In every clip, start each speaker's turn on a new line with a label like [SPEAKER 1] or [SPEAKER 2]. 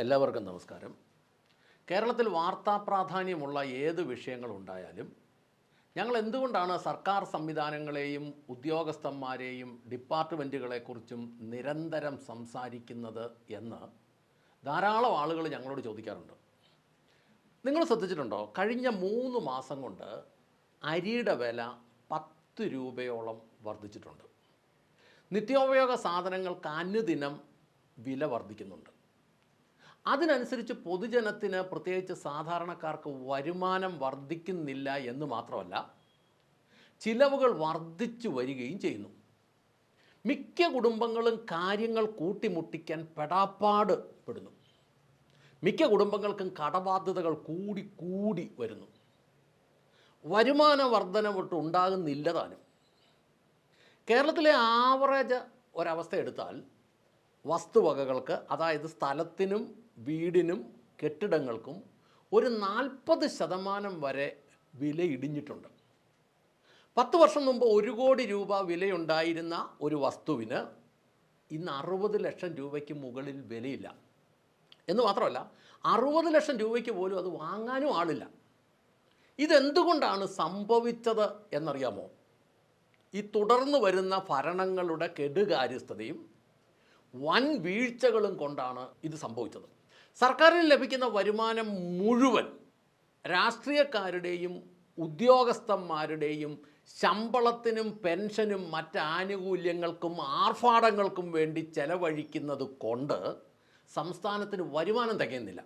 [SPEAKER 1] എല്ലാവർക്കും നമസ്കാരം. കേരളത്തിൽ വാർത്താ പ്രാധാന്യമുള്ള ഏത് വിഷയങ്ങളുണ്ടായാലും ഞങ്ങൾ എന്തുകൊണ്ടാണ് സർക്കാർ സംവിധാനങ്ങളെയും ഉദ്യോഗസ്ഥന്മാരെയും ഡിപ്പാർട്ട്മെൻറ്റുകളെക്കുറിച്ചും നിരന്തരം സംസാരിക്കുന്നത് എന്ന് ധാരാളം ആളുകൾ ഞങ്ങളോട് ചോദിക്കാറുണ്ട്. നിങ്ങൾ ശ്രദ്ധിച്ചിട്ടുണ്ടോ, കഴിഞ്ഞ 3 മാസം കൊണ്ട് അരിയുടെ വില 10 രൂപയോളം വർദ്ധിച്ചിട്ടുണ്ട്. നിത്യോപയോഗ സാധനങ്ങൾക്ക് അനുദിനം വില വർദ്ധിക്കുന്നുണ്ട്. അതിനനുസരിച്ച് പൊതുജനത്തിന്, പ്രത്യേകിച്ച് സാധാരണക്കാർക്ക് വരുമാനം വർദ്ധിക്കുന്നില്ല എന്ന് മാത്രമല്ല, ചിലവുകൾ വർദ്ധിച്ചു വരികയും ചെയ്യുന്നു. മിക്ക കുടുംബങ്ങളും കാര്യങ്ങൾ കൂട്ടിമുട്ടിക്കാൻ പെടാപ്പാട് പെടുന്നു. മിക്ക കുടുംബങ്ങൾക്കും കടബാധ്യതകൾ കൂടി വരുന്നു. വരുമാന വർധനവൊട്ട് ഉണ്ടാകുന്നില്ല താനും. കേരളത്തിലെ ആവറേജ് ഒരവസ്ഥ എടുത്താൽ വസ്തുവകകൾക്ക്, അതായത് സ്ഥലത്തിനും വീടിനും കെട്ടിടങ്ങൾക്കും ഒരു 40% വരെ വില ഇടിഞ്ഞിട്ടുണ്ട്. 10 വർഷം മുമ്പ് 1 കോടി രൂപ വിലയുണ്ടായിരുന്ന ഒരു വസ്തുവിന് ഇന്ന് 60 ലക്ഷം രൂപയ്ക്ക് മുകളിൽ വിലയില്ല. എന്ന് മാത്രമല്ല, 60 ലക്ഷം രൂപയ്ക്ക് പോലും അത് വാങ്ങാനും ആളില്ല. ഇതെന്തുകൊണ്ടാണ് സംഭവിച്ചത് എന്നറിയാമോ? ഈ തുടർന്ന് വരുന്ന ഭരണങ്ങളുടെ കെടുകാര്യസ്ഥതയും വൻ വീഴ്ചകളും കൊണ്ടാണ് ഇത് സംഭവിച്ചത്. സർക്കാരിന് ലഭിക്കുന്ന വരുമാനം മുഴുവൻ രാഷ്ട്രീയക്കാരുടെയും ഉദ്യോഗസ്ഥന്മാരുടെയും ശമ്പളത്തിനും പെൻഷനും മറ്റ് ആനുകൂല്യങ്ങൾക്കും ആർഭാടങ്ങൾക്കും വേണ്ടി ചെലവഴിക്കുന്നത് കൊണ്ട് സംസ്ഥാനത്തിന് വരുമാനം തികയുന്നില്ല.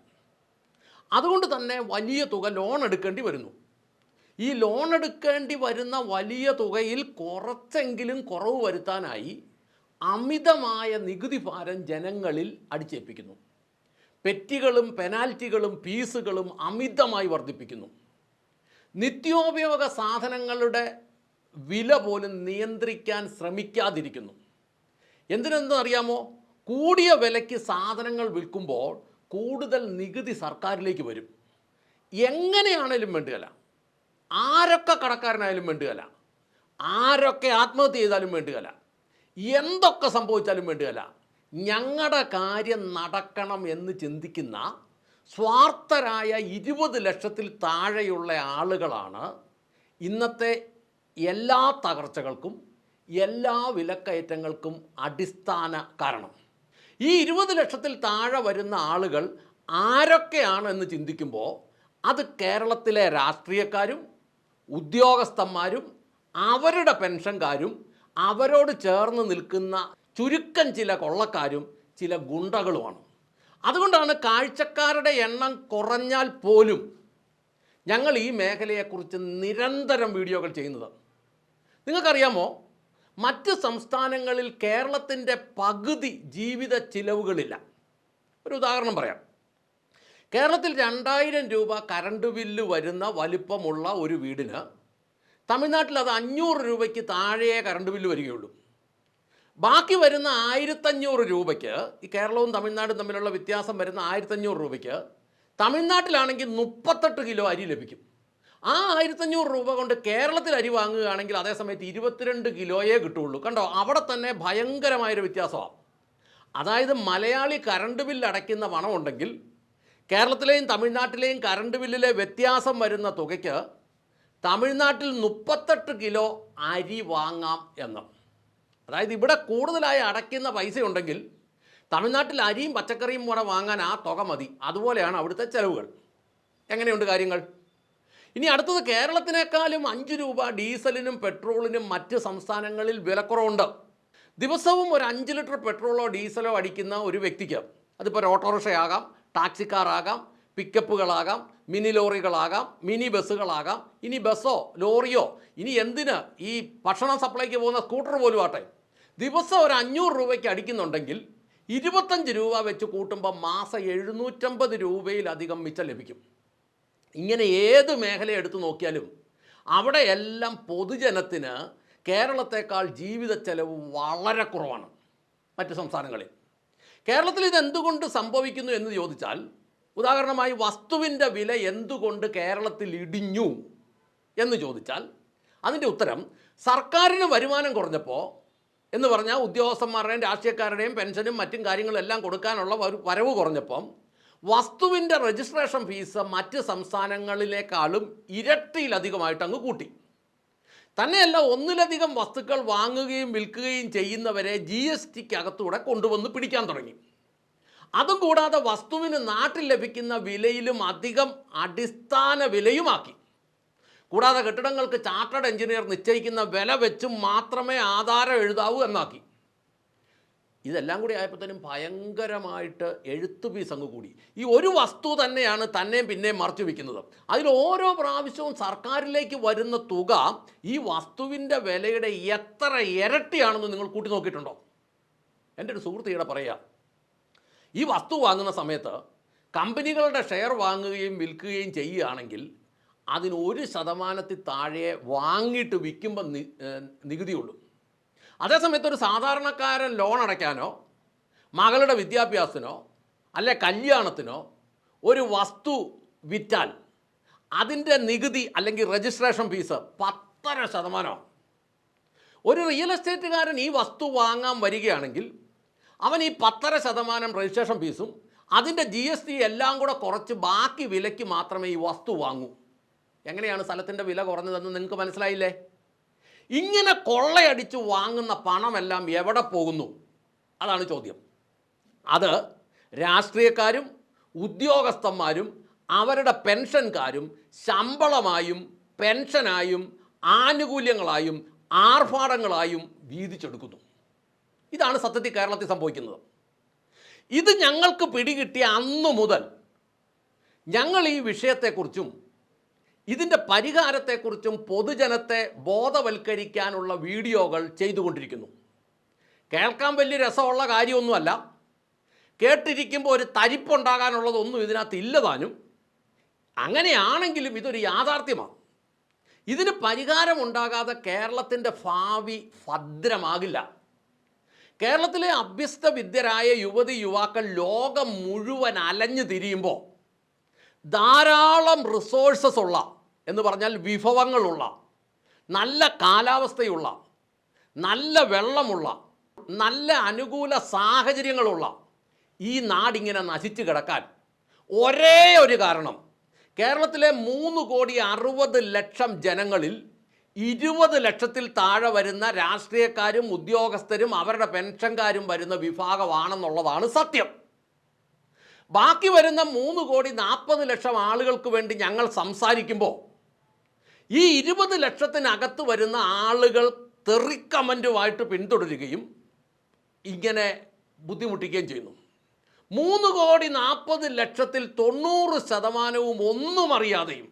[SPEAKER 1] അതുകൊണ്ട് തന്നെ വലിയ തുക ലോൺ എടുക്കേണ്ടി വരുന്നു. ഈ ലോൺ എടുക്കേണ്ടി വരുന്ന വലിയ തുകയിൽ കുറച്ചെങ്കിലും കുറവ് വരുത്താനായി അമിതമായ നികുതി ഭാരം ജനങ്ങളിൽ അടിച്ചേൽപ്പിക്കുന്നു. പെറ്റികളും പെനാൽറ്റികളും ഫീസുകളും അമിതമായി വർദ്ധിപ്പിക്കുന്നു. നിത്യോപയോഗ സാധനങ്ങളുടെ വില പോലും നിയന്ത്രിക്കാൻ ശ്രമിക്കാതിരിക്കുന്നു. എന്തിനെന്നറിയാമോ? കൂടിയ വിലയ്ക്ക് സാധനങ്ങൾ വിൽക്കുമ്പോൾ കൂടുതൽ നികുതി സർക്കാരിലേക്ക് വരും. എങ്ങനെയാണേലും വേണ്ടുകയില്ല, ആരൊക്കെ കടക്കാരനായാലും വേണ്ടുകയില്ല, ആരൊക്കെ ആത്മഹത്യ ചെയ്താലും വേണ്ടുകയില്ല, എന്തൊക്കെ സംഭവിച്ചാലും വേണ്ടുകയില്ല, ഞങ്ങളുടെ കാര്യം നടക്കണം എന്ന് ചിന്തിക്കുന്ന സ്വാർത്ഥരായ 20 ലക്ഷത്തിൽ താഴെയുള്ള ആളുകളാണ് ഇന്നത്തെ എല്ലാ തകർച്ചകൾക്കും എല്ലാ വിലക്കയറ്റങ്ങൾക്കും അടിസ്ഥാന കാരണം. ഈ 20 ലക്ഷത്തിൽ താഴെ വരുന്ന ആളുകൾ ആരൊക്കെയാണ് എന്ന് ചിന്തിക്കുമ്പോൾ അത് കേരളത്തിലെ രാഷ്ട്രീയക്കാരും ഉദ്യോഗസ്ഥന്മാരും അവരുടെ പെൻഷൻകാരും അവരോട് ചേർന്ന് നിൽക്കുന്ന ചുരുക്കം ചില കൊള്ളക്കാരും ചില ഗുണ്ടകളുമാണ്. അതുകൊണ്ടാണ് കാഴ്ചക്കാരുടെ എണ്ണം കുറഞ്ഞാൽ പോലും ഞങ്ങൾ ഈ മേഖലയെക്കുറിച്ച് നിരന്തരം വീഡിയോകൾ ചെയ്യുന്നത്. നിങ്ങൾക്കറിയാമോ, മറ്റ് സംസ്ഥാനങ്ങളിൽ കേരളത്തിൻ്റെ പകുതി ജീവിത ചിലവുകളില്ല. ഒരു ഉദാഹരണം പറയാം. കേരളത്തിൽ 2000 രൂപ കറണ്ട് ബില്ല് വരുന്ന വലിപ്പമുള്ള ഒരു വീടിന് തമിഴ്നാട്ടിൽ അത് 500 രൂപയ്ക്ക് താഴെയേ കറണ്ട് ബില്ല് വരികയുള്ളൂ. ബാക്കി വരുന്ന 1500 രൂപയ്ക്ക്, ഈ കേരളവും തമിഴ്നാടും തമ്മിലുള്ള വ്യത്യാസം വരുന്ന 1500 രൂപയ്ക്ക് തമിഴ്നാട്ടിലാണെങ്കിൽ 38 കിലോ അരി ലഭിക്കും. ആ 1500 രൂപ കൊണ്ട് കേരളത്തിൽ അരി വാങ്ങുകയാണെങ്കിൽ അതേ സമയത്ത് 22 കിലോയേ കിട്ടുള്ളൂ. കണ്ടോ, അവിടെ തന്നെ ഭയങ്കരമായൊരു വ്യത്യാസമാണ്. അതായത് മലയാളി കറണ്ട് ബില്ല് അടയ്ക്കുന്ന പണമുണ്ടെങ്കിൽ കേരളത്തിലെയും തമിഴ്നാട്ടിലെയും കറണ്ട് ബില്ലിലെ വ്യത്യാസം വരുന്ന തുകയ്ക്ക് തമിഴ്നാട്ടിൽ 38 കിലോ അരി വാങ്ങാം എന്ന്. അതായത് ഇവിടെ കൂടുതലായി അടയ്ക്കുന്ന പൈസ ഉണ്ടെങ്കിൽ തമിഴ്നാട്ടിൽ അരിയും പച്ചക്കറിയും കൂടെ വാങ്ങാൻ ആ തുക മതി. അതുപോലെയാണ് അവിടുത്തെ ചെലവുകൾ. എങ്ങനെയുണ്ട് കാര്യങ്ങൾ? ഇനി അടുത്തത്, കേരളത്തിനേക്കാളും 5 രൂപ ഡീസലിനും പെട്രോളിനും മറ്റ് സംസ്ഥാനങ്ങളിൽ വിലക്കുറവുണ്ട്. ദിവസവും ഒരു 5 ലിറ്റർ പെട്രോളോ ഡീസലോ അടിക്കുന്ന ഒരു വ്യക്തിക്ക്, അതിപ്പോൾ ഒരു ഓട്ടോറിക്ഷയാകാം, ടാക്സിക്കാറാകാം, പിക്കപ്പുകളാകാം, മിനി ലോറികളാകാം, മിനി ബസ്സുകളാകാം, ഇനി ബസ്സോ ലോറിയോ, ഇനി എന്തിന് ഈ ഭക്ഷണം സപ്ലൈക്ക് പോകുന്ന സ്കൂട്ടർ പോലും ആട്ടെ, ദിവസം ഒരു 500 രൂപയ്ക്ക് അടിക്കുന്നുണ്ടെങ്കിൽ 25 രൂപ വെച്ച് കൂട്ടുമ്പോൾ മാസം 750 രൂപയിലധികം മിച്ചം ലഭിക്കും. ഇങ്ങനെ ഏത് മേഖല എടുത്തു നോക്കിയാലും അവിടെ എല്ലാം പൊതുജനത്തിന് കേരളത്തെക്കാൾ ജീവിത ചെലവ് വളരെ കുറവാണ് മറ്റ് സംസ്ഥാനങ്ങളിൽ. കേരളത്തിൽ ഇതെന്തുകൊണ്ട് സംഭവിക്കുന്നു എന്ന് ചോദിച്ചാൽ, ഉദാഹരണമായി വസ്തുവിൻ്റെ വില എന്തുകൊണ്ട് കേരളത്തിൽ ഇടിഞ്ഞു എന്ന് ചോദിച്ചാൽ അതിൻ്റെ ഉത്തരം, സർക്കാരിന് വരുമാനം കുറഞ്ഞപ്പോൾ എന്ന് പറഞ്ഞാൽ ഉദ്യോഗസ്ഥന്മാരുടെയും രാഷ്ട്രീയക്കാരുടെയും പെൻഷനും മറ്റും കാര്യങ്ങളെല്ലാം കൊടുക്കാനുള്ള വരവ് കുറഞ്ഞപ്പം വസ്തുവിൻ്റെ രജിസ്ട്രേഷൻ ഫീസ് മറ്റ് സംസ്ഥാനങ്ങളിലേക്കാളും ഇരട്ടിയിലധികമായിട്ട് അങ്ങ് കൂട്ടി. തന്നെയല്ല, ഒന്നിലധികം വസ്തുക്കൾ വാങ്ങുകയും വിൽക്കുകയും ചെയ്യുന്നവരെ GSTക്കകത്തൂടെ കൊണ്ടുവന്ന് പിടിക്കാൻ തുടങ്ങി. അതും കൂടാതെ വസ്തുവിന് നാട്ടിൽ ലഭിക്കുന്ന വിലയിലും അധികം അടിസ്ഥാന വിലയുമാക്കി. കൂടാതെ കെട്ടിടങ്ങൾക്ക് ചാർട്ടേഡ് എഞ്ചിനീയർ നിശ്ചയിക്കുന്ന വില വെച്ചും മാത്രമേ ആധാരം എഴുതാവൂ എന്നാക്കി. ഇതെല്ലാം കൂടി ആയപ്പോഴത്തേനും ഭയങ്കരമായിട്ട് എഴുത്തു ഫീസ് അങ്ങ് കൂടി. ഈ ഒരു വസ്തു തന്നെയാണ് തന്നെയും പിന്നെയും മറച്ചു വയ്ക്കുന്നത്. അതിൽ ഓരോ പ്രാവശ്യവും സർക്കാരിലേക്ക് വരുന്ന തുക ഈ വസ്തുവിൻ്റെ വിലയുടെ എത്ര ഇരട്ടിയാണെന്ന് നിങ്ങൾ കൂട്ടി നോക്കിയിട്ടുണ്ടോ? എൻ്റെ ഒരു സുഹൃത്ത് ഇവിടെ പറയുക, ഈ വസ്തു വാങ്ങുന്ന സമയത്ത് കമ്പനികളുടെ ഷെയർ വാങ്ങുകയും വിൽക്കുകയും ചെയ്യുകയാണെങ്കിൽ അതിന് 1% താഴെ വാങ്ങിയിട്ട് വിൽക്കുമ്പോൾ നികുതിയുള്ളൂ. അതേസമയത്ത് ഒരു സാധാരണക്കാരൻ ലോൺ അടയ്ക്കാനോ മകളുടെ വിദ്യാഭ്യാസത്തിനോ അല്ലെ കല്യാണത്തിനോ ഒരു വസ്തു വിറ്റാൽ അതിൻ്റെ നികുതി അല്ലെങ്കിൽ രജിസ്ട്രേഷൻ ഫീസ് 10.5%. ഒരു റിയൽ എസ്റ്റേറ്റുകാരൻ ഈ വസ്തു വാങ്ങാൻ വരികയാണെങ്കിൽ അവൻ ഈ 10.5% രജിസ്ട്രേഷൻ ഫീസും അതിൻ്റെ GST എല്ലാം കൂടെ കുറച്ച് ബാക്കി വിലയ്ക്ക് മാത്രമേ ഈ വസ്തു വാങ്ങൂ. എങ്ങനെയാണ് സ്ഥലത്തിൻ്റെ വില കുറഞ്ഞതെന്ന് നിങ്ങൾക്ക് മനസ്സിലായില്ലേ? ഇങ്ങനെ കൊള്ളയടിച്ച് വാങ്ങുന്ന പണമെല്ലാം എവിടെ പോകുന്നു? അതാണ് ചോദ്യം. അത് രാഷ്ട്രീയക്കാരും ഉദ്യോഗസ്ഥന്മാരും അവരുടെ പെൻഷൻകാരും ശമ്പളമായും പെൻഷനായും ആനുകൂല്യങ്ങളായും ആർഭാടങ്ങളായും വീതിച്ചെടുക്കുന്നു. ഇതാണ് സത്യത്തിൽ കേരളത്തിൽ സംഭവിക്കുന്നത്. ഇത് ഞങ്ങൾക്ക് പിടികിട്ടിയ അന്നു മുതൽ ഞങ്ങൾ ഈ വിഷയത്തെക്കുറിച്ചും ഇതിൻ്റെ പരിഹാരത്തെക്കുറിച്ചും പൊതുജനത്തെ ബോധവൽക്കരിക്കാനുള്ള വീഡിയോകൾ ചെയ്തുകൊണ്ടിരിക്കുന്നു. കേൾക്കാൻ വലിയ രസമുള്ള കാര്യമൊന്നുമല്ല, കേട്ടിരിക്കുമ്പോൾ ഒരു തരിപ്പുണ്ടാകാനുള്ളതൊന്നും ഇതിനകത്ത് ഇല്ലതാനും. അങ്ങനെയാണെങ്കിലും ഇതൊരു യാഥാർത്ഥ്യമാണ്. ഇതിന് പരിഹാരമുണ്ടാകാതെ കേരളത്തിൻ്റെ ഭാവി ഭദ്രമാകില്ല. കേരളത്തിലെ അഭ്യസ്ത വിദ്യരായ യുവതി യുവാക്കൾ ലോകം മുഴുവൻ അലഞ്ഞു തിരിയുമ്പോൾ ധാരാളം റിസോഴ്സസ് ഉള്ള, എന്ന് പറഞ്ഞാൽ വിഭവങ്ങളുള്ള, നല്ല കാലാവസ്ഥയുള്ള, നല്ല വെള്ളമുള്ള, നല്ല അനുകൂല സാഹചര്യങ്ങളുള്ള ഈ നാടിങ്ങനെ നശിച്ചു കിടക്കാൻ ഒരേ ഒരു കാരണം, കേരളത്തിലെ 3,60,00,000 ജനങ്ങളിൽ 20 ലക്ഷത്തിൽ താഴെ വരുന്ന രാഷ്ട്രീയക്കാരും ഉദ്യോഗസ്ഥരും അവരുടെ പെൻഷൻകാരും വരുന്ന വിഭാഗമാണെന്നുള്ളതാണ് സത്യം. ബാക്കി വരുന്ന 3,40,00,000 ആളുകൾക്ക് വേണ്ടി ഞങ്ങൾ സംസാരിക്കുമ്പോൾ ഈ 20 ലക്ഷത്തിനകത്ത് വരുന്ന ആളുകൾ തെറിക്കമൻറ്റുമായിട്ട് പിന്തുടരുകയും ഇങ്ങനെ ബുദ്ധിമുട്ടിക്കുകയും ചെയ്യുന്നു. 3,40,00,000-ൽ 90% ഒന്നും അറിയാതെയും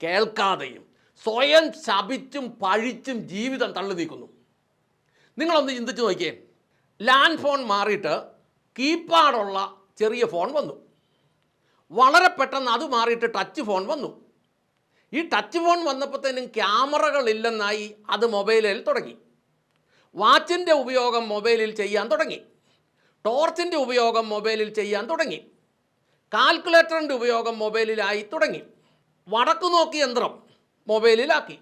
[SPEAKER 1] കേൾക്കാതെയും സ്വയം ശപിച്ചും പഴിച്ചും ജീവിതം തള്ളി നീക്കുന്നു. നിങ്ങളൊന്ന് ചിന്തിച്ച് നോക്കിയേ. ലാൻഡ് ഫോൺ മാറിയിട്ട് കീപാഡുള്ള ചെറിയ ഫോൺ വന്നു. വളരെ പെട്ടെന്ന് അത് മാറിയിട്ട് ടച്ച് ഫോൺ വന്നു. ഈ ടച്ച് ഫോൺ വന്നപ്പോഴത്തേനും ക്യാമറകളില്ലെന്നായി അത് മൊബൈലിൽ തുടങ്ങി. വാച്ചിൻ്റെ ഉപയോഗം മൊബൈലിൽ ചെയ്യാൻ തുടങ്ങി. ടോർച്ചിൻ്റെ ഉപയോഗം മൊബൈലിൽ ചെയ്യാൻ തുടങ്ങി. കാൽക്കുലേറ്ററിൻ്റെ ഉപയോഗം മൊബൈലിലായി തുടങ്ങി. വടക്കു നോക്കി യന്ത്രം മൊബൈലിലാക്കി.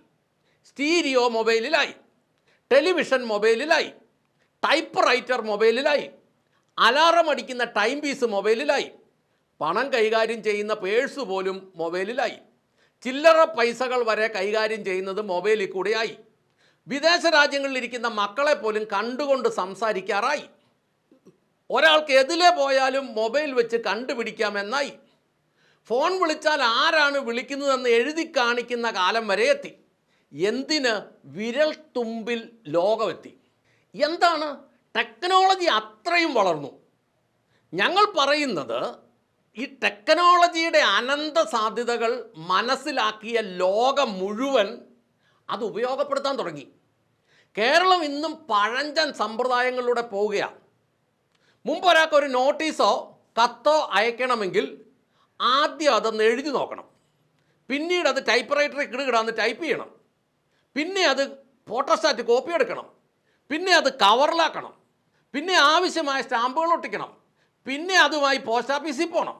[SPEAKER 1] സ്റ്റീരിയോ മൊബൈലിലായി. ടെലിവിഷൻ മൊബൈലിലായി. ടൈപ്പ് റൈറ്റർ മൊബൈലിലായി. അലാറം അടിക്കുന്ന ടൈം പീസ് മൊബൈലിലായി. പണം കൈകാര്യം ചെയ്യുന്ന പേഴ്സ് പോലും മൊബൈലിലായി. ചില്ലറ പൈസകൾ വരെ കൈകാര്യം ചെയ്യുന്നത് മൊബൈലിൽ കൂടെയായി. വിദേശ രാജ്യങ്ങളിലിരിക്കുന്ന മക്കളെ പോലും കണ്ടുകൊണ്ട് സംസാരിക്കാറായി. ഒരാൾക്ക് എതിലെ പോയാലും മൊബൈൽ വെച്ച് കണ്ടുപിടിക്കാമെന്നായി. ഫോൺ വിളിച്ചാൽ ആരാണ് വിളിക്കുന്നതെന്ന് എഴുതി കാണിക്കുന്ന കാലം വരെ എത്തി. എന്തിന്? വിരൽ തുമ്പിൽ ലോകമെത്തി. എന്താണ്? ടെക്നോളജി അത്രയും വളർന്നു. ഞങ്ങൾ പറയുന്നത് ഈ ടെക്നോളജിയുടെ അനന്ത സാധ്യതകൾ മനസ്സിലാക്കിയ ലോകം മുഴുവൻ അത് ഉപയോഗപ്പെടുത്താൻ തുടങ്ങി. കേരളം ഇന്നും പഴഞ്ചൻ സമ്പ്രദായങ്ങളിലൂടെ പോവുകയാണ്. മുമ്പ് ഒരാൾക്കൊരു നോട്ടീസോ കത്തോ അയക്കണമെങ്കിൽ ആദ്യം അതൊന്ന് എഴുതി നോക്കണം. പിന്നീട് അത് ടൈപ്പ് റൈറ്ററിൽ കിടുകിടാന്ന് ടൈപ്പ് ചെയ്യണം. പിന്നെ അത് ഫോട്ടോസ്റ്റാറ്റ് കോപ്പി എടുക്കണം. പിന്നെ അത് കവറിലാക്കണം. പിന്നെ ആവശ്യമായ സ്റ്റാമ്പുകൾ ഒട്ടിക്കണം. പിന്നെ അതുമായി പോസ്റ്റ് ഓഫീസിൽ പോകണം.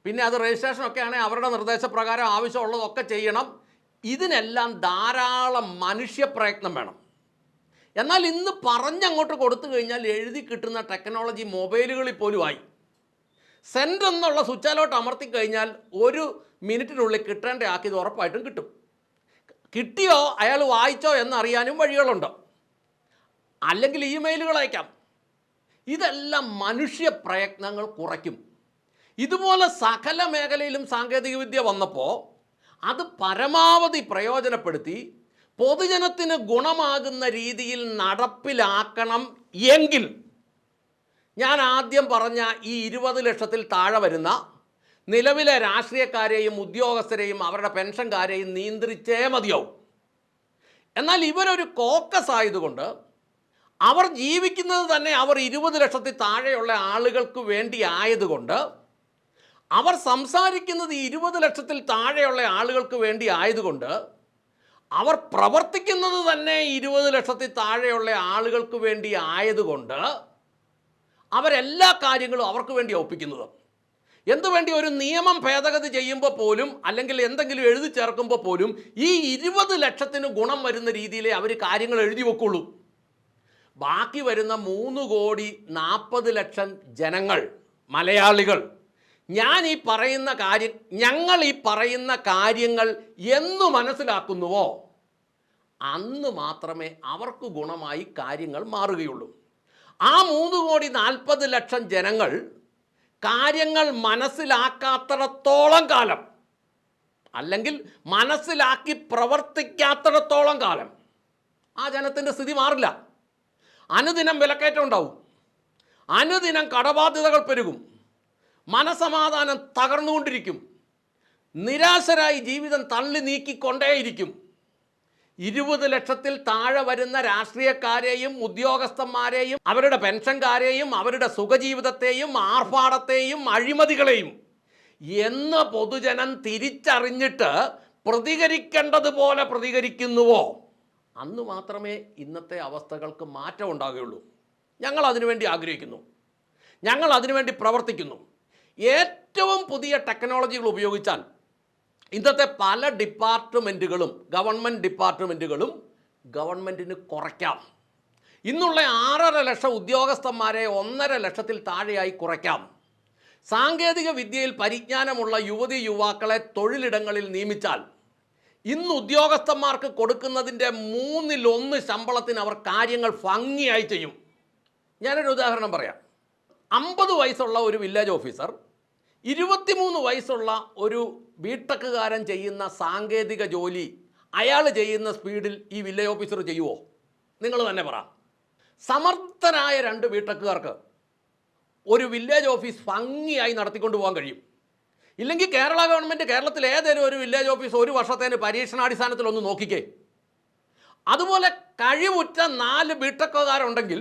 [SPEAKER 1] പിന്നെ അത് രജിസ്ട്രേഷനൊക്കെ ആണെങ്കിൽ അവരുടെ നിർദ്ദേശപ്രകാരം ആവശ്യമുള്ളതൊക്കെ ചെയ്യണം. ഇതിനെല്ലാം ധാരാളം മനുഷ്യപ്രയത്നം വേണം. എന്നാൽ ഇന്ന് പറഞ്ഞങ്ങോട്ട് കൊടുത്തു കഴിഞ്ഞാൽ എഴുതി കിട്ടുന്ന ടെക്നോളജി മൊബൈലുകളിൽ പോലും ആയി. സെൻഡ് എന്നുള്ള സ്വിച്ചാലോട്ട് അമർത്തി കഴിഞ്ഞാൽ 1 മിനിറ്റിനുള്ളിൽ കിട്ടേണ്ട ആക്കി ഇത് ഉറപ്പായിട്ടും കിട്ടും. കിട്ടിയോ അയാൾ വായിച്ചോ എന്നറിയാനും വഴികളുണ്ട്. അല്ലെങ്കിൽ ഇമെയിലുകൾ അയക്കാം. ഇതെല്ലാം മനുഷ്യ പ്രയത്നങ്ങൾ കുറയ്ക്കും. ഇതുപോലെ സകല മേഖലയിലും സാങ്കേതികവിദ്യ വന്നപ്പോൾ അത് പരമാവധി പ്രയോജനപ്പെടുത്തി പൊതുജനത്തിന് ഗുണമാകുന്ന രീതിയിൽ നടപ്പിലാക്കണം എങ്കിൽ ഞാൻ ആദ്യം പറഞ്ഞ ഈ 20 ലക്ഷത്തിൽ താഴെ വരുന്ന നിലവിലെ രാഷ്ട്രീയക്കാരെയും ഉദ്യോഗസ്ഥരെയും അവരുടെ പെൻഷൻകാരെയും നിയന്ത്രിച്ചേ മതിയാവും. എന്നാൽ ഇവരൊരു കോക്കസ് ആയതുകൊണ്ട് അവർ ജീവിക്കുന്നത് തന്നെ അവർ 20 ലക്ഷത്തിൽ താഴെയുള്ള ആളുകൾക്ക് വേണ്ടി ആയതുകൊണ്ട്, അവർ സംസാരിക്കുന്നത് 20 ലക്ഷത്തിൽ താഴെയുള്ള ആളുകൾക്ക് വേണ്ടി ആയതുകൊണ്ട്, അവർ പ്രവർത്തിക്കുന്നത് തന്നെ 20 ലക്ഷത്തിൽ താഴെയുള്ള ആളുകൾക്ക് വേണ്ടി ആയതുകൊണ്ട് അവരെല്ലാ കാര്യങ്ങളും അവർക്ക് വേണ്ടി ഒപ്പിക്കുന്നത്. എന്തുവേണ്ടി ഒരു നിയമം ഭേദഗതി ചെയ്യുമ്പോൾ പോലും അല്ലെങ്കിൽ എന്തെങ്കിലും എഴുതി ചേർക്കുമ്പോൾ പോലും ഈ 20 ലക്ഷത്തിന് ഗുണം വരുന്ന രീതിയിലേ അവർ കാര്യങ്ങൾ എഴുതി വെക്കുള്ളൂ. ബാക്കി വരുന്ന 3,40,00,000 ജനങ്ങൾ, മലയാളികൾ, ഞങ്ങൾ ഈ പറയുന്ന കാര്യങ്ങൾ എന്ന് മനസ്സിലാക്കുന്നുവോ അന്ന് മാത്രമേ അവർക്ക് ഗുണമായി കാര്യങ്ങൾ മാറുകയുള്ളൂ. ആ 3,40,00,000 ജനങ്ങൾ കാര്യങ്ങൾ മനസ്സിലാക്കാത്തിടത്തോളം കാലം, അല്ലെങ്കിൽ മനസ്സിലാക്കി പ്രവർത്തിക്കാത്തിടത്തോളം കാലം ആ ജനത്തിൻ്റെ സ്ഥിതി മാറില്ല. അനുദിനം വിലക്കയറ്റം ഉണ്ടാവും, അനുദിനം കടബാധ്യതകൾ പെരുകും, മനസമാധാനം തകർന്നുകൊണ്ടിരിക്കും, നിരാശരായി ജീവിതം തള്ളി നീക്കിക്കൊണ്ടേയിരിക്കും. 20 ലക്ഷത്തിൽ താഴെ വരുന്ന രാഷ്ട്രീയക്കാരെയും ഉദ്യോഗസ്ഥന്മാരെയും അവരുടെ പെൻഷൻകാരെയും അവരുടെ സുഖജീവിതത്തെയും ആർഭാടത്തെയും അഴിമതികളെയും എന്ന് പൊതുജനം തിരിച്ചറിഞ്ഞിട്ട് പ്രതികരിക്കേണ്ടതുപോലെ പ്രതികരിക്കുന്നുവോ അന്ന് മാത്രമേ ഇന്നത്തെ അവസ്ഥകൾക്ക് മാറ്റം ഉണ്ടാകുകയുള്ളൂ. ഞങ്ങൾ അതിനുവേണ്ടി ആഗ്രഹിക്കുന്നു, ഞങ്ങൾ അതിനുവേണ്ടി പ്രവർത്തിക്കുന്നു. ഏറ്റവും പുതിയ ടെക്നോളജികൾ ഉപയോഗിച്ചാൽ ഇന്നത്തെ പല ഡിപ്പാർട്ട്മെൻറ്റുകളും ഗവൺമെൻറ് ഡിപ്പാർട്ട്മെൻറ്റുകളും ഗവൺമെൻറ്റിന് കുറയ്ക്കാം. ഇന്നുള്ള 6.5 ലക്ഷം ഉദ്യോഗസ്ഥന്മാരെ 1.5 ലക്ഷത്തിൽ താഴെയായി കുറയ്ക്കാം. സാങ്കേതിക വിദ്യയിൽ പരിജ്ഞാനമുള്ള യുവതി യുവാക്കളെ തൊഴിലിടങ്ങളിൽ നിയമിച്ചാൽ ഇന്ന് ഉദ്യോഗസ്ഥന്മാർക്ക് കൊടുക്കുന്നതിൻ്റെ 1/3 ശമ്പളത്തിന് അവർ കാര്യങ്ങൾ ഭംഗിയായി ചെയ്യും. ഞാനൊരു ഉദാഹരണം പറയാം. 50 വയസ്സുള്ള ഒരു വില്ലേജ് ഓഫീസർ 23 വയസ്സുള്ള ഒരു ബിടെക്കുകാരൻ ചെയ്യുന്ന സാങ്കേതിക ജോലി അയാൾ ചെയ്യുന്ന സ്പീഡിൽ ഈ വില്ലേജ് ഓഫീസർ ചെയ്യുമോ? നിങ്ങൾ തന്നെ പറ. സമർത്ഥനായ 2 ബിടെക്കുകാർക്ക് ഒരു വില്ലേജ് ഓഫീസ് ഭംഗിയായി നടത്തിക്കൊണ്ട് പോകാൻ കഴിയും. ഇല്ലെങ്കിൽ കേരള ഗവൺമെൻറ് കേരളത്തിൽ ഏതെങ്കിലും ഒരു വില്ലേജ് ഓഫീസ് ഒരു വർഷത്തേന് പരീക്ഷണാടിസ്ഥാനത്തിൽ ഒന്ന് നോക്കിക്കേ. അതുപോലെ കഴിവുറ്റ 4 ബിടെക്കുകാരുണ്ടെങ്കിൽ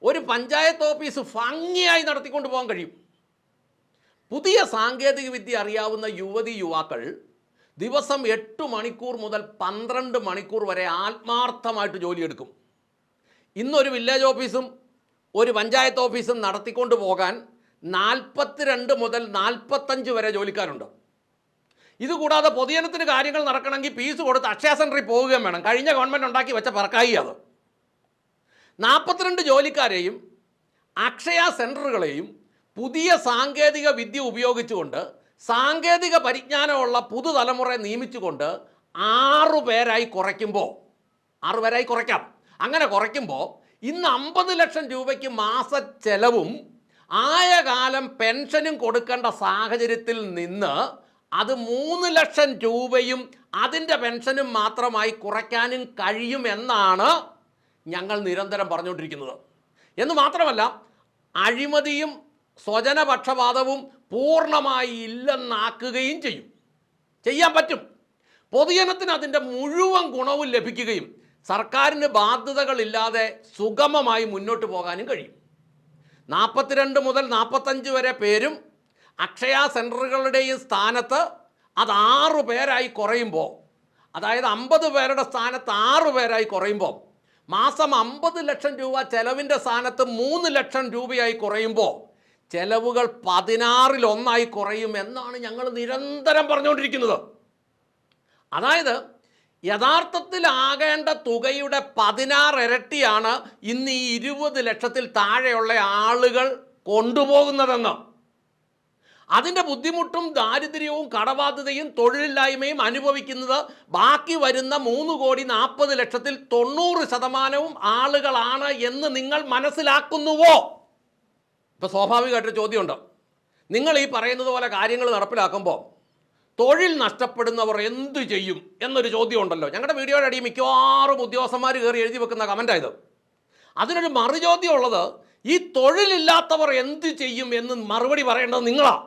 [SPEAKER 1] ഒരു പഞ്ചായത്ത് ഓഫീസ് ഭംഗിയായി നടത്തിക്കൊണ്ട് പോകാൻ കഴിയും. പുതിയ സാങ്കേതിക വിദ്യ അറിയാവുന്ന യുവതി യുവാക്കൾ ദിവസം 8 മണിക്കൂർ മുതൽ 12 മണിക്കൂർ വരെ ആത്മാർത്ഥമായിട്ട് ജോലിയെടുക്കും. ഇന്നൊരു വില്ലേജ് ഓഫീസും ഒരു പഞ്ചായത്ത് ഓഫീസും നടത്തിക്കൊണ്ട് പോകാൻ 42 മുതൽ 45 വരെ ജോലിക്കാരുണ്ട്. ഇതുകൂടാതെ പൊതുജനത്തിന് കാര്യങ്ങൾ നടക്കണമെങ്കിൽ ഫീസ് കൊടുത്ത് അക്ഷയ സെൻറ്ററിൽ പോവുകയും വേണം. കഴിഞ്ഞ ഗവൺമെൻറ് ഉണ്ടാക്കി വെച്ച പറക്കായി അത്. 42 ജോലിക്കാരെയും അക്ഷയ സെൻറ്ററുകളെയും പുതിയ സാങ്കേതിക വിദ്യ ഉപയോഗിച്ചുകൊണ്ട് സാങ്കേതിക പരിജ്ഞാനമുള്ള പുതുതലമുറയെ നിയമിച്ചുകൊണ്ട് 6 പേരായി കുറയ്ക്കുമ്പോൾ 6 പേരായി കുറയ്ക്കാം. അങ്ങനെ കുറയ്ക്കുമ്പോൾ ഇന്ന് 50 ലക്ഷം രൂപയ്ക്ക് മാസ ചെലവും ആയ കാലം പെൻഷനും കൊടുക്കേണ്ട സാഹചര്യത്തിൽ നിന്ന് അത് 3 ലക്ഷം രൂപയും അതിൻ്റെ പെൻഷനും മാത്രമായി കുറയ്ക്കാനും കഴിയുമെന്നാണ് ഞങ്ങൾ നിരന്തരം പറഞ്ഞുകൊണ്ടിരിക്കുന്നത്. എന്ന് മാത്രമല്ല, അഴിമതിയും സ്വജനപക്ഷപാതവും പൂർണ്ണമായി ഇല്ലെന്നാക്കുകയും ചെയ്യാൻ പറ്റും. പൊതുജനത്തിന് അതിൻ്റെ മുഴുവൻ ഗുണവും ലഭിക്കുകയും സർക്കാരിന് ബാധ്യതകളില്ലാതെ സുഗമമായി മുന്നോട്ട് പോകാനും കഴിയും. 42 മുതൽ 45 വരെ പേരും അക്ഷയ സെൻറ്ററുകളുടെയും സ്ഥാനത്ത് അത് 6 പേരായി കുറയുമ്പോൾ, അതായത് 50 പേരുടെ സ്ഥാനത്ത് 6 പേരായി കുറയുമ്പോൾ മാസം 50 ലക്ഷം രൂപ ചെലവിൻ്റെ സ്ഥാനത്ത് 3 ലക്ഷം രൂപയായി കുറയുമ്പോൾ ചെലവുകൾ 16-1 കുറയും എന്നാണ് ഞങ്ങൾ നിരന്തരം പറഞ്ഞുകൊണ്ടിരിക്കുന്നത്. അതായത് യഥാർത്ഥത്തിലാകേണ്ട തുകയുടെ 16 ഇരട്ടിയാണ് ഇന്ന് ഈ 20 ലക്ഷത്തിൽ താഴെയുള്ള ആളുകൾ കൊണ്ടുപോകുന്നതെന്ന്. അതിൻ്റെ ബുദ്ധിമുട്ടും ദാരിദ്ര്യവും കടബാധ്യതയും തൊഴിലില്ലായ്മയും അനുഭവിക്കുന്നത് ബാക്കി വരുന്ന 3,40,00,000-ൽ 90% ആളുകളാണ് എന്ന് നിങ്ങൾ മനസ്സിലാക്കുന്നുവോ? ഇപ്പോൾ സ്വാഭാവികമായിട്ടൊരു ചോദ്യമുണ്ട്. നിങ്ങൾ ഈ പറയുന്നത് പോലെ കാര്യങ്ങൾ നടപ്പിലാക്കുമ്പോൾ തൊഴിൽ നഷ്ടപ്പെടുന്നവർ എന്തു ചെയ്യും എന്നൊരു ചോദ്യം ഉണ്ടല്ലോ. ഞങ്ങളുടെ വീഡിയോയുടെ അടിയിൽ മിക്കവാറും ഉദ്യോഗസ്ഥന്മാർ കയറി എഴുതി വെക്കുന്ന കമൻറ്റായത്. അതിനൊരു മറുചോദ്യം ഉള്ളത്, ഈ തൊഴിലില്ലാത്തവർ എന്ത് ചെയ്യും എന്ന് മറുപടി പറയേണ്ടത് നിങ്ങളാണ്.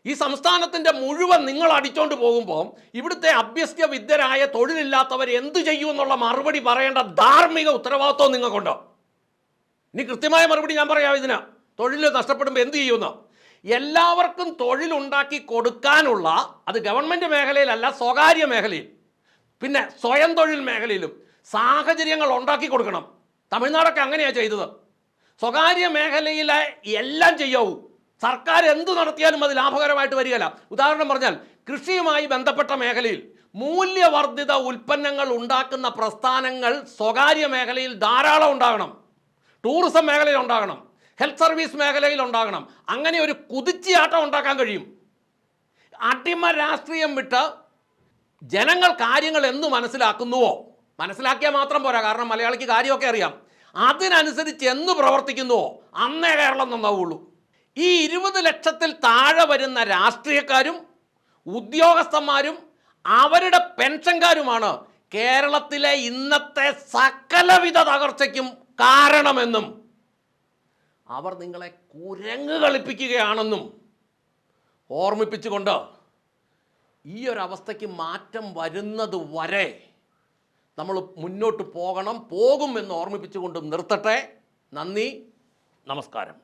[SPEAKER 1] ഈ സംസ്ഥാനത്തിൻ്റെ മുഴുവൻ നിങ്ങൾ അടിച്ചോണ്ട് പോകുമ്പോൾ ഇവിടുത്തെ അഭ്യസ്ത വിദ്യരായ തൊഴിലില്ലാത്തവർ എന്തു ചെയ്യുമെന്നുള്ള മറുപടി പറയേണ്ട ധാർമ്മിക ഉത്തരവാദിത്വം നിങ്ങൾക്കുണ്ട്. ഇനി കൃത്യമായ മറുപടി ഞാൻ പറയാം. ഇതിന് തൊഴിൽ നഷ്ടപ്പെടുമ്പോൾ എന്ത് ചെയ്യുമെന്ന് എല്ലാവർക്കും തൊഴിലുണ്ടാക്കി കൊടുക്കാനുള്ള, അത് ഗവൺമെൻറ് മേഖലയിലല്ല, സ്വകാര്യ മേഖലയിൽ, പിന്നെ സ്വയം തൊഴിൽ മേഖലയിലും സാഹചര്യങ്ങൾ ഉണ്ടാക്കി കൊടുക്കണം. തമിഴ്നാടൊക്കെ അങ്ങനെയാണ് ചെയ്തത്. സ്വകാര്യ മേഖലയിലെ എല്ലാം ചെയ്യാവൂ, സർക്കാർ എന്ത് നടത്തിയാലും അത് ലാഭകരമായിട്ട് വരികയില്ല. ഉദാഹരണം പറഞ്ഞാൽ കൃഷിയുമായി ബന്ധപ്പെട്ട മേഖലയിൽ മൂല്യവർദ്ധിത ഉൽപ്പന്നങ്ങൾ ഉണ്ടാക്കുന്ന പ്രസ്ഥാനങ്ങൾ സ്വകാര്യ മേഖലയിൽ ധാരാളം ഉണ്ടാകണം. ടൂറിസം മേഖലയിൽ ഉണ്ടാകണം, ഹെൽത്ത് സർവീസ് മേഖലയിൽ ഉണ്ടാകണം. അങ്ങനെ ഒരു കുതിച്ചുചാട്ടം ഉണ്ടാക്കാൻ കഴിയും. അടിമ രാഷ്ട്രീയം വിട്ട് ജനങ്ങൾ കാര്യങ്ങൾ എന്തു മനസ്സിലാക്കുന്നുവോ, മനസ്സിലാക്കിയാൽ മാത്രം പോരാ, കാരണം മലയാളിക്ക് കാര്യമൊക്കെ അറിയാം, അതിനനുസരിച്ച് എന്ന് പ്രവർത്തിക്കുന്നുവോ അന്നേ കേരളം നന്നാവുള്ളൂ. ഈ 20 ലക്ഷത്തിൽ താഴെ വരുന്ന രാഷ്ട്രീയക്കാരും ഉദ്യോഗസ്ഥന്മാരും അവരുടെ പെൻഷൻകാരുമാണ് കേരളത്തിലെ ഇന്നത്തെ സകലവിധ തകർച്ചയ്ക്കും കാരണമെന്നും അവർ നിങ്ങളെ കുരങ്ങ് കളിപ്പിക്കുകയാണെന്നും ഓർമ്മിപ്പിച്ചുകൊണ്ട് ഈ ഒരവസ്ഥയ്ക്ക് മാറ്റം വരുന്നത് വരെ നമ്മൾ മുന്നോട്ട് പോകും എന്ന് ഓർമ്മിപ്പിച്ചുകൊണ്ട് നിർത്തട്ടെ. നന്ദി, നമസ്കാരം.